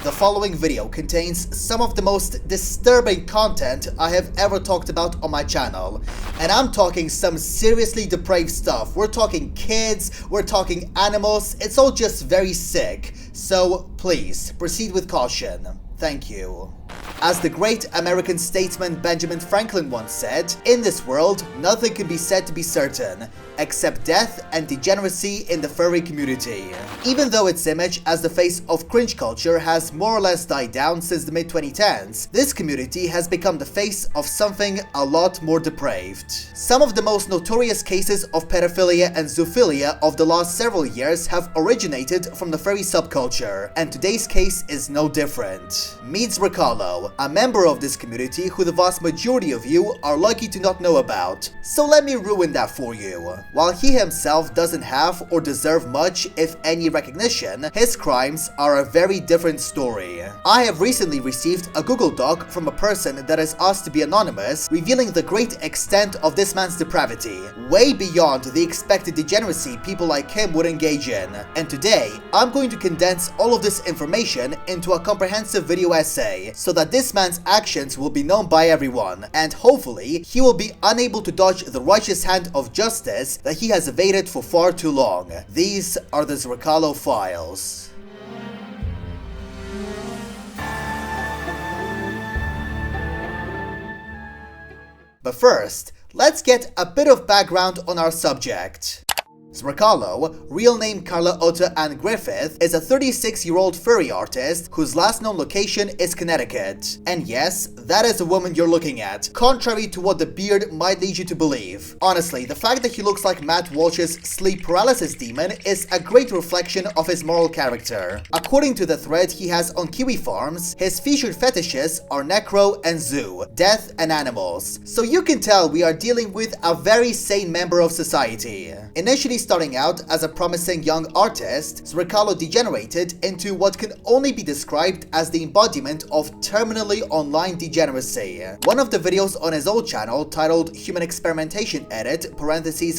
The following video contains some of the most disturbing content I have ever talked about on my channel. And I'm talking some seriously depraved stuff. We're talking kids, we're talking animals, it's all just very sick. So please, proceed with caution. Thank you. As the great American statesman Benjamin Franklin once said, in this world, nothing can be said to be certain, except death and degeneracy in the furry community. Even though its image as the face of cringe culture has more or less died down since the mid-2010s, this community has become the face of something a lot more depraved. Some of the most notorious cases of pedophilia and zoophilia of the last several years have originated from the furry subculture, and today's case is no different. Meet Zrcalo, a member of this community who the vast majority of you are lucky to not know about. So let me ruin that for you. While he himself doesn't have or deserve much, if any, recognition, his crimes are a very different story. I have recently received a Google Doc from a person that has asked to be anonymous, revealing the great extent of this man's depravity, way beyond the expected degeneracy people like him would engage in. And today, I'm going to condense all of this information into a comprehensive video essay, so that this man's actions will be known by everyone, and hopefully, he will be unable to dodge the righteous hand of justice that he has evaded for far too long. These are the Zrcalo Files. But first, let's get a bit of background on our subject. Zrcalo, real name Carla Otto Ann Griffith, is a 36-year-old furry artist whose last known location is Connecticut. And yes, that is the woman you're looking at, contrary to what the beard might lead you to believe. Honestly, the fact that he looks like Matt Walsh's sleep paralysis demon is a great reflection of his moral character. According to the thread he has on Kiwi Farms, his featured fetishes are necro and zoo, death and animals. So you can tell we are dealing with a very sane member of society. Initially starting out as a promising young artist, Zrcalo degenerated into what can only be described as the embodiment of terminally online degeneracy. One of the videos on his old channel, titled Human Experimentation Edit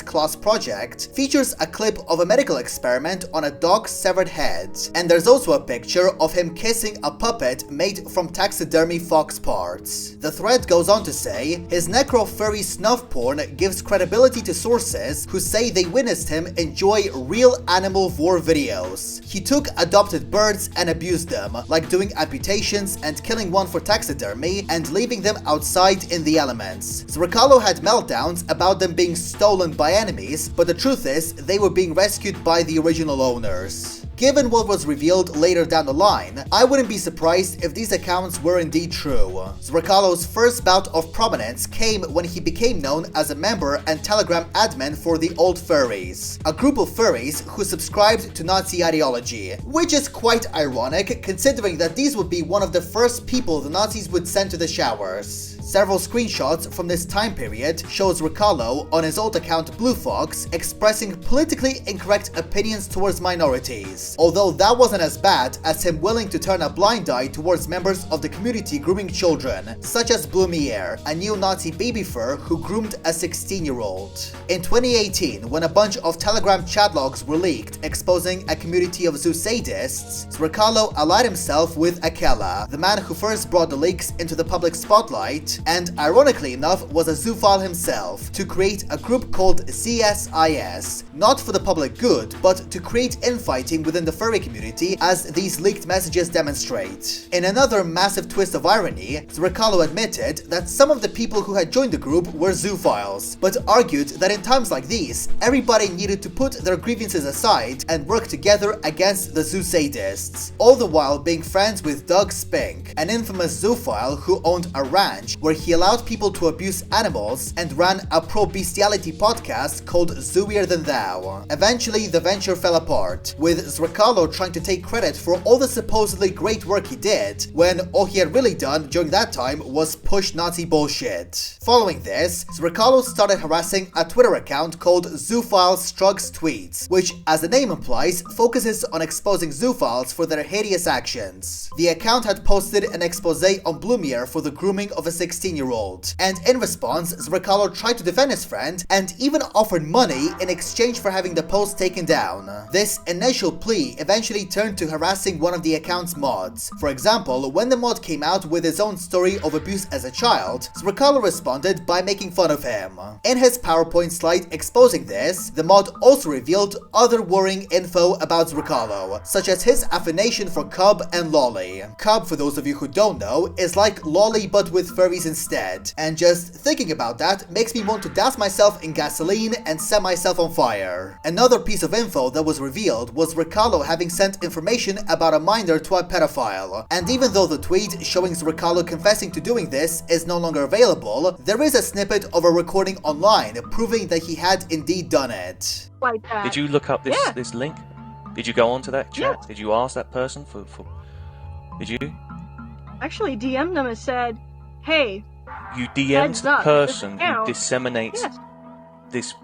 (Class Project), features a clip of a medical experiment on a dog's severed head. And there's also a picture of him kissing a puppet made from taxidermy fox parts. The thread goes on to say, his necro-furry snuff porn gives credibility to sources who say they witnessed him enjoy real animal vor videos. He took adopted birds and abused them, like doing amputations and killing one for taxidermy and leaving them outside in the elements. Zrcalo had meltdowns about them being stolen by enemies, but the truth is they were being rescued by the original owners. Given what was revealed later down the line, I wouldn't be surprised if these accounts were indeed true. Zrcalo's first bout of prominence came when he became known as a member and Telegram admin for the Alt-furries, a group of furries who subscribed to Nazi ideology, which is quite ironic considering that these would be one of the first people the Nazis would send to the showers. Several screenshots from this time period show Zrcalo on his old account Blue Fox expressing politically incorrect opinions towards minorities, although that wasn't as bad as him willing to turn a blind eye towards members of the community grooming children, such as Blumiere, a neo-Nazi baby fur who groomed a 16-year-old. In 2018, when a bunch of Telegram chat logs were leaked exposing a community of zoo sadists, Zrcalo allied himself with Akela, the man who first brought the leaks into the public spotlight, and ironically enough was a zoophile himself, to create a group called CSIS, not for the public good, but to create infighting within the furry community, as these leaked messages demonstrate. In another massive twist of irony, Zrcalo admitted that some of the people who had joined the group were zoophiles, but argued that in times like these, everybody needed to put their grievances aside and work together against the zoo sadists, all the while being friends with Doug Spink, an infamous zoophile who owned a ranch where he allowed people to abuse animals and ran a pro-bestiality podcast called Zooier Than Thou. Eventually, the venture fell apart, with Zrcalo trying to take credit for all the supposedly great work he did, when all he had really done during that time was push Nazi bullshit. Following this, Zrcalo started harassing a Twitter account called Zoophile Strugs Tweets, which, as the name implies, focuses on exposing zoophiles for their hideous actions. The account had posted an expose on Blumiere for the grooming of a 16 16-year-old. And in response, Zrcalo tried to defend his friend and even offered money in exchange for having the post taken down. This initial plea eventually turned to harassing one of the account's mods. For example, when the mod came out with his own story of abuse as a child, Zrcalo responded by making fun of him. In his PowerPoint slide exposing this, the mod also revealed other worrying info about Zrcalo, such as his affiliation for Cub and Lolly. Cub, for those of you who don't know, is like Lolly but with furries instead, and just thinking about that makes me want to douse myself in gasoline and set myself on fire. Another piece of info that was revealed was Zrcalo having sent information about a minor to a pedophile, and even though the tweet showing Zrcalo confessing to doing this is no longer available, there is a snippet of a recording online proving that he had indeed done it. Like that. Did you look up this link? Did you go onto that chat? Yeah. Did you ask that person for Did you? Actually DM'd them and said, hey, You DM'd the person who disseminates Yes. this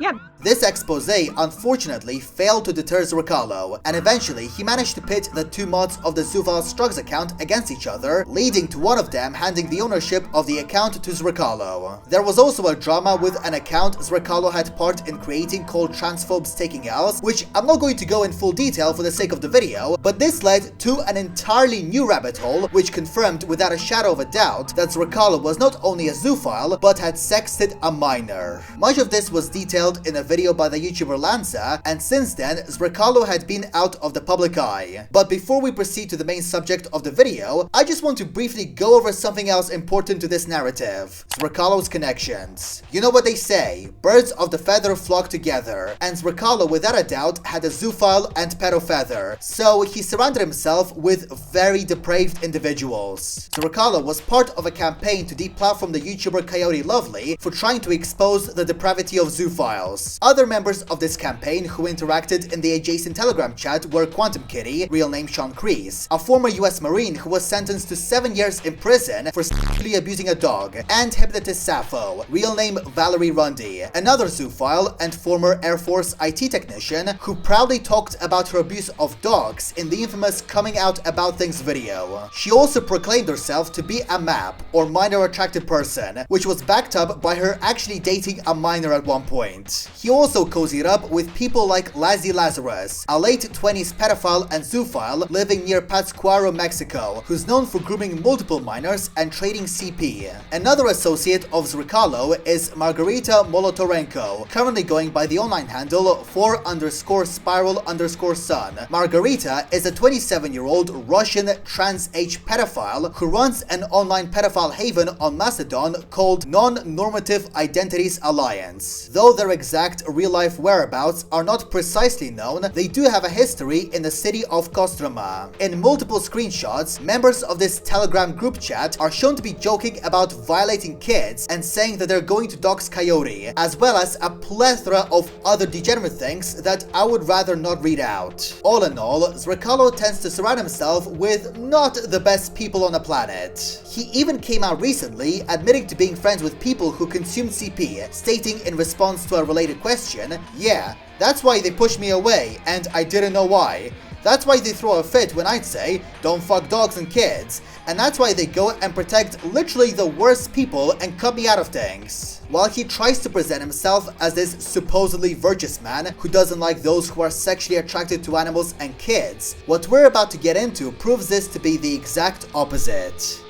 Yeah. This expose unfortunately failed to deter Zrcalo, and eventually he managed to pit the two mods of the Zufile Strugs account against each other, leading to one of them handing the ownership of the account to Zrcalo. There was also a drama with an account Zrcalo had part in creating called Transphobes Taking L's, which I'm not going to go in full detail for the sake of the video, but this led to an entirely new rabbit hole which confirmed without a shadow of a doubt that Zrcalo was not only a zoophile but had sexted a minor. Much of this was detailed in a video by the YouTuber Lanza, and since then Zrcalo had been out of the public eye. But before we proceed to the main subject of the video, I just want to briefly go over something else important to this narrative: Zrcalo's connections. You know what they say, birds of the feather flock together, and Zrcalo without a doubt had a zoophile and pedo feather, so he surrounded himself with very depraved individuals. Zrcalo was part of a campaign to deplatform the YouTuber Coyote Lovely for trying to expose the depravity of zoophiles. Other members of this campaign who interacted in the adjacent Telegram chat were Quantum Kitty, real name Sean Kreese, a former US Marine who was sentenced to 7 years in prison for sexually abusing a dog, and Hypnotist Sappho, real name Valerie Rundy, another zoophile and former Air Force IT technician who proudly talked about her abuse of dogs in the infamous Coming Out About Things video. She also proclaimed herself to be a MAP, or minor attracted person, which was backed up by her actually dating a minor at one point. He also cozied up with people like Lazzy Lazarus, a late 20s pedophile and zoophile living near Pátzcuaro, Mexico, who's known for grooming multiple minors and trading CP. Another associate of Zrcalo is Margarita Molotorenko, currently going by the online handle _spiral_sun. Margarita is a 27-year-old Russian trans-age pedophile who runs an online pedophile haven on Mastodon called Non-Normative Identities Alliance. Though their exact real-life whereabouts are not precisely known, they do have a history in the city of Kostroma. In multiple screenshots, members of this Telegram group chat are shown to be joking about violating kids and saying that they're going to dox Coyote, as well as a plethora of other degenerate things that I would rather not read out. All in all, Zrcalo tends to surround himself with not the best people on the planet. He even came out recently admitting to being friends with people who consumed CP, stating in response to a related question, "Yeah, that's why they pushed me away, and I didn't know why. That's why they throw a fit when I'd say, don't fuck dogs and kids. And that's why they go and protect literally the worst people and cut me out of things." While he tries to present himself as this supposedly virtuous man who doesn't like those who are sexually attracted to animals and kids, what we're about to get into proves this to be the exact opposite.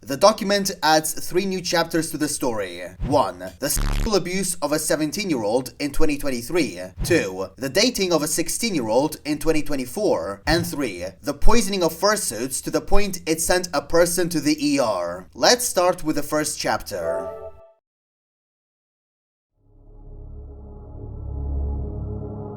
The document adds 3 new chapters to the story. 1. The sexual abuse of a 17-year-old in 2023. 2. The dating of a 16-year-old in 2024. And 3. The poisoning of fursuits to the point it sent a person to the ER. Let's start with the first chapter.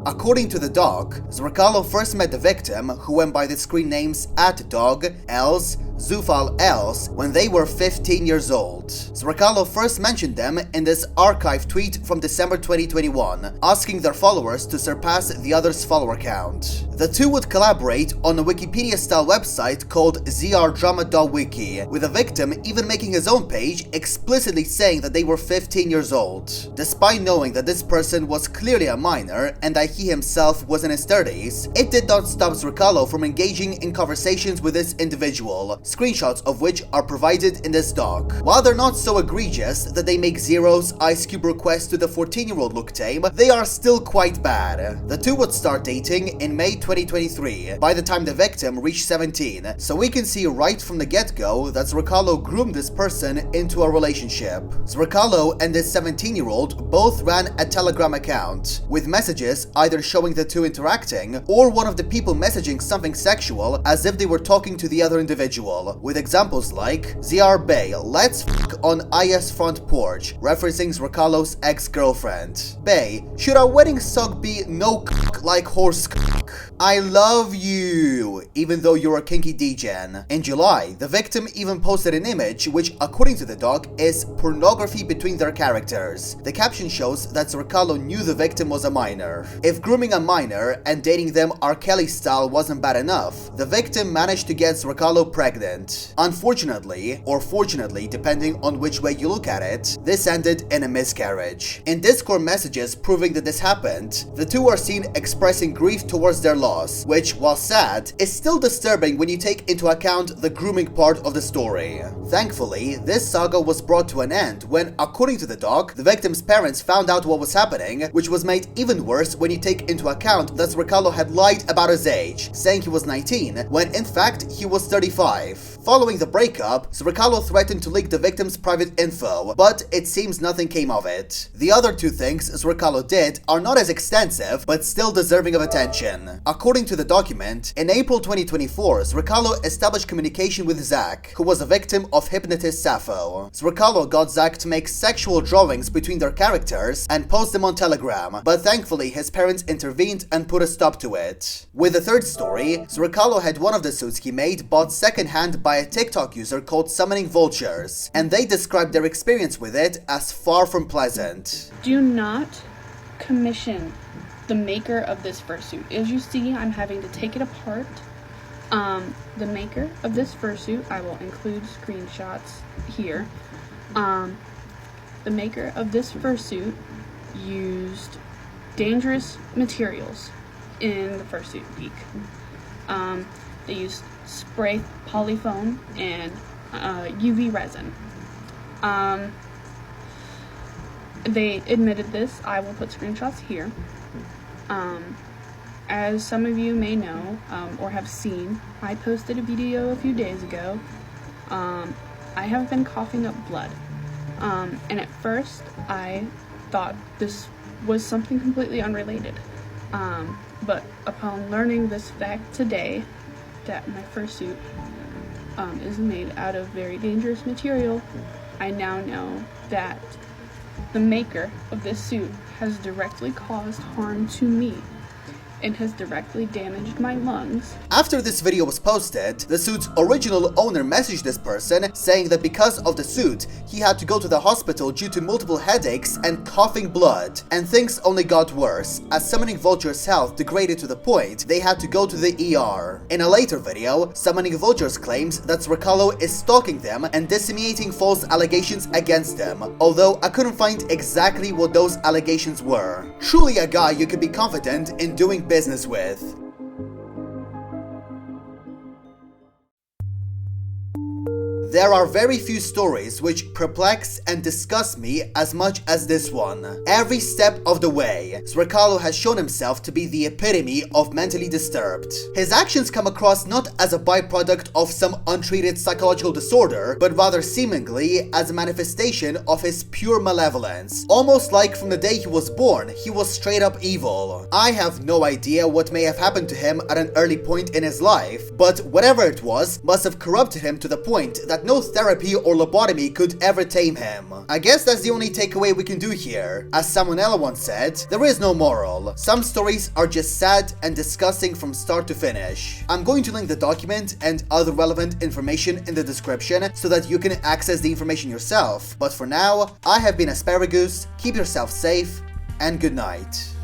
According to the doc, Zrcalo first met the victim, who went by the screen names @dog, Els, zoophile elves when they were 15 years old. Zrcalo first mentioned them in this archive tweet from December 2021, asking their followers to surpass the other's follower count. The two would collaborate on a Wikipedia-style website called zrdrama.wiki, with the victim even making his own page explicitly saying that they were 15 years old. Despite knowing that this person was clearly a minor and that he himself was in his 30s, it did not stop Zrcalo from engaging in conversations with this individual, screenshots of which are provided in this doc. While they're not so egregious that they make Zero's Ice Cube request to the 14-year-old look tame, they are still quite bad. The two would start dating in May 2023, by the time the victim reached 17, so we can see right from the get-go that Zrcalo groomed this person into a relationship. Zrcalo and this 17-year-old both ran a Telegram account, with messages either showing the two interacting, or one of the people messaging something sexual as if they were talking to the other individual, with examples like ZR Bay, let's f**k on IS front porch, referencing Zrcalo's ex-girlfriend. Bay, should our wedding song be no c**k like horse c**k? I love you, even though you're a kinky degen. In July, the victim even posted an image which, according to the doc, is pornography between their characters. The caption shows that Zrcalo knew the victim was a minor. If grooming a minor and dating them R. Kelly style wasn't bad enough, the victim managed to get Zrcalo pregnant. Unfortunately, or fortunately depending on which way you look at it, this ended in a miscarriage. In Discord messages proving that this happened, the two are seen expressing grief towards their loss, which, while sad, is still disturbing when you take into account the grooming part of the story. Thankfully, this saga was brought to an end when, according to the doc, the victim's parents found out what was happening, which was made even worse when you take into account that Zrcalo had lied about his age, saying he was 19, when in fact he was 35. Following the breakup, Zrcalo threatened to leak the victim's private info, but it seems nothing came of it. The other two things Zrcalo did are not as extensive, but still deserving of attention. According to the document, in April 2024, Zrcalo established communication with Zach, who was a victim of hypnotist Sappho. Zrcalo got Zach to make sexual drawings between their characters and post them on Telegram, but thankfully his parents intervened and put a stop to it. With the third story, Zrcalo had one of the suits he made bought secondhand by a TikTok user called Summoning Vultures, and they described their experience with it as far from pleasant. Do not commission the maker of this fursuit. As you see, I'm having to take it apart. The maker of this fursuit, I will include screenshots here. The maker of this fursuit used dangerous materials in the fursuit peak. They used spray polyfoam and UV resin. They admitted this. I will put screenshots here. As some of you may know or have seen, I posted a video a few days ago. I have been coughing up blood. And at first I thought this was something completely unrelated. But upon learning this fact today, that my fursuit is made out of very dangerous material, I now know that the maker of this suit has directly caused harm to me and has directly damaged my lungs. After this video was posted, the suit's original owner messaged this person saying that because of the suit, he had to go to the hospital due to multiple headaches and coughing blood, and things only got worse, as Summoning Vulture's health degraded to the point they had to go to the ER. In a later video, Summoning Vultures claims that Zrcalo is stalking them and disseminating false allegations against them, although I couldn't find exactly what those allegations were. Truly a guy you could be confident in doing business with. There are very few stories which perplex and disgust me as much as this one. Every step of the way, Zrcalo has shown himself to be the epitome of mentally disturbed. His actions come across not as a byproduct of some untreated psychological disorder, but rather seemingly as a manifestation of his pure malevolence. Almost like from the day he was born, he was straight up evil. I have no idea what may have happened to him at an early point in his life, but whatever it was must have corrupted him to the point that that no therapy or lobotomy could ever tame him. I guess that's the only takeaway we can do here. As someone else once said, there is no moral. Some stories are just sad and disgusting from start to finish. I'm going to link the document and other relevant information in the description so that you can access the information yourself. But for now, I have been Asparagus, keep yourself safe, and good night.